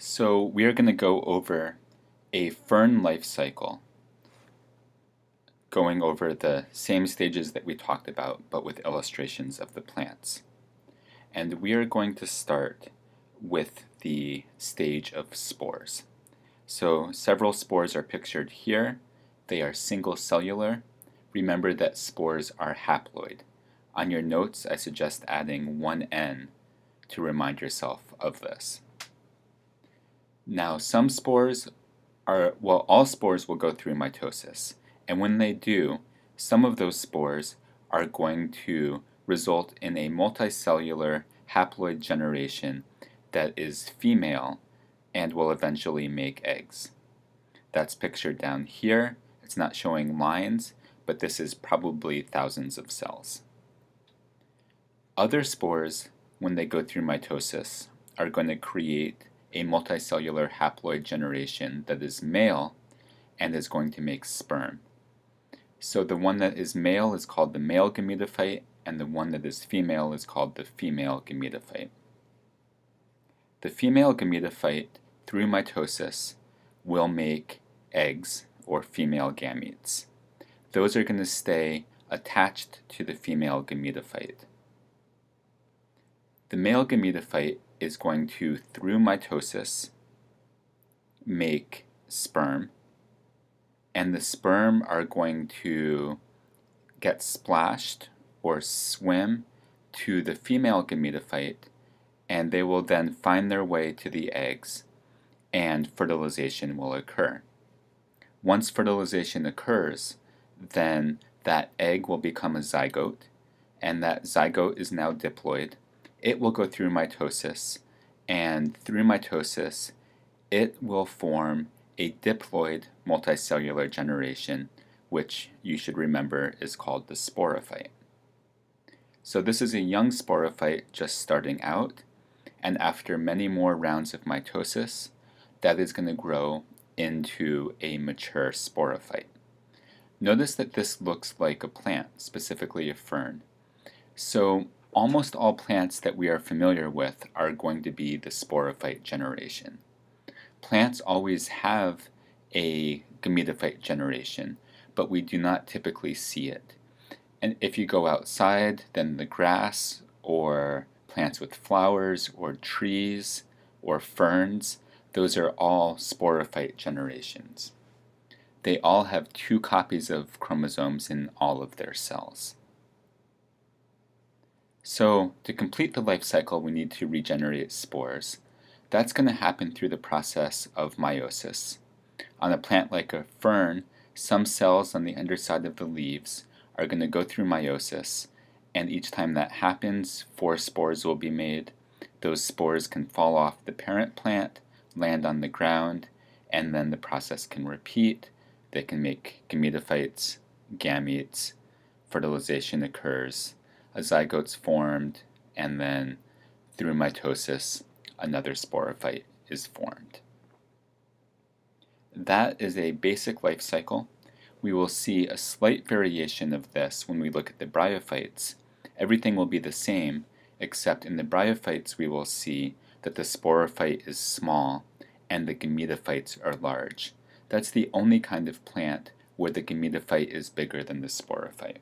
So we are going to go over a fern life cycle, going over the same stages that we talked about, but with illustrations of the plants. And we are going to start with the stage of spores. So several spores are pictured here. They are single cellular. Remember that spores are haploid. On your notes, I suggest adding one N to remind yourself of this. Now, some spores all spores will go through mitosis. And when they do, some of those spores are going to result in a multicellular haploid generation that is female and will eventually make eggs. That's pictured down here. It's not showing lines, but this is probably thousands of cells. Other spores, when they go through mitosis, are going to create a multicellular haploid generation that is male and is going to make sperm. So the one that is male is called the male gametophyte, and the one that is female is called the female gametophyte. The female gametophyte, through mitosis, will make eggs or female gametes. Those are going to stay attached to the female gametophyte. The male gametophyte is going to, through mitosis, make sperm, and the sperm are going to get splashed or swim to the female gametophyte, and they will then find their way to the eggs, and fertilization will occur. Once fertilization occurs, then that egg will become a zygote, and that zygote is now diploid. It will go through mitosis, and through mitosis, it will form a diploid multicellular generation, which you should remember is called the sporophyte. So this is a young sporophyte just starting out, and after many more rounds of mitosis, that is going to grow into a mature sporophyte. Notice that this looks like a plant, specifically a fern. So almost all plants that we are familiar with are going to be the sporophyte generation. Plants always have a gametophyte generation, but we do not typically see it. And if you go outside, then the grass or plants with flowers or trees or ferns, those are all sporophyte generations. They all have 2 copies of chromosomes in all of their cells. So to complete the life cycle, we need to regenerate spores. That's going to happen through the process of meiosis. On a plant like a fern, some cells on the underside of the leaves are going to go through meiosis, and each time that happens, 4 spores will be made. Those spores can fall off the parent plant, land on the ground, and then the process can repeat. They can make gametophytes, gametes, fertilization occurs, a zygote's formed, and then through mitosis, another sporophyte is formed. That is a basic life cycle. We will see a slight variation of this when we look at the bryophytes. Everything will be the same, except in the bryophytes we will see that the sporophyte is small and the gametophytes are large. That's the only kind of plant where the gametophyte is bigger than the sporophyte.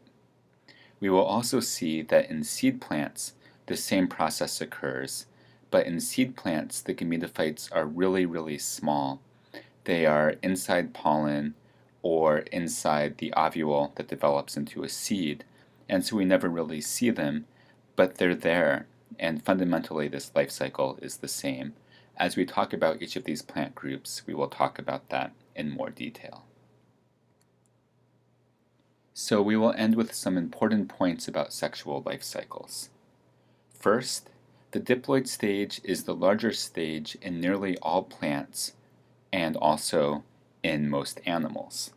We will also see that in seed plants, the same process occurs, but in seed plants, the gametophytes are really, really small. They are inside pollen or inside the ovule that develops into a seed, and so we never really see them, but they're there, and fundamentally this life cycle is the same. As we talk about each of these plant groups, we will talk about that in more detail. So we will end with some important points about sexual life cycles. First, the diploid stage is the larger stage in nearly all plants and also in most animals.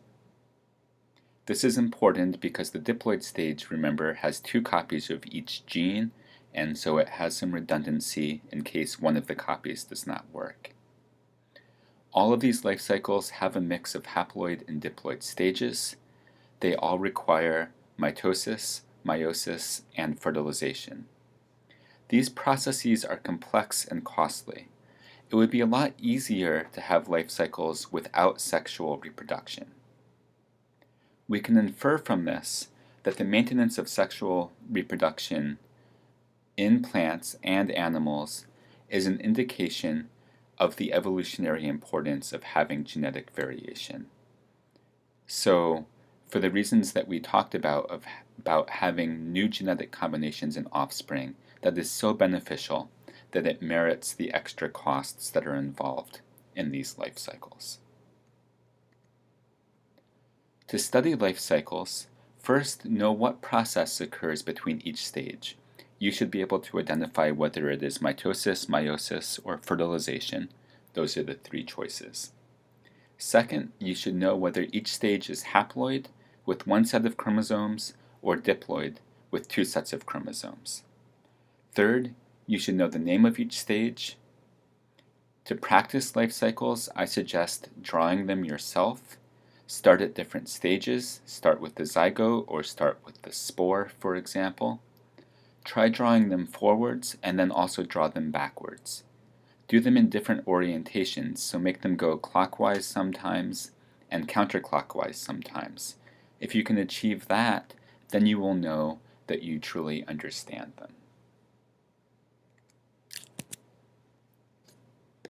This is important because the diploid stage, remember, has 2 copies of each gene, and so it has some redundancy in case one of the copies does not work. All of these life cycles have a mix of haploid and diploid stages. They all require mitosis, meiosis, and fertilization. These processes are complex and costly, it would be a lot easier to have life cycles without sexual reproduction. We can infer from this that the maintenance of sexual reproduction in plants and animals is an indication of the evolutionary importance of having genetic variation. So, for the reasons that we talked about having new genetic combinations in offspring, that is so beneficial that it merits the extra costs that are involved in these life cycles. To study life cycles, first know what process occurs between each stage. You should be able to identify whether it is mitosis, meiosis, or fertilization. Those are the three choices. Second, you should know whether each stage is haploid with one set of chromosomes or diploid with two sets of chromosomes. Third, you should know the name of each stage. To practice life cycles, I suggest drawing them yourself. Start at different stages. Start with the zygote or start with the spore, for example. Try drawing them forwards and then also draw them backwards. Do them in different orientations, so make them go clockwise sometimes and counterclockwise sometimes. If you can achieve that, then you will know that you truly understand them.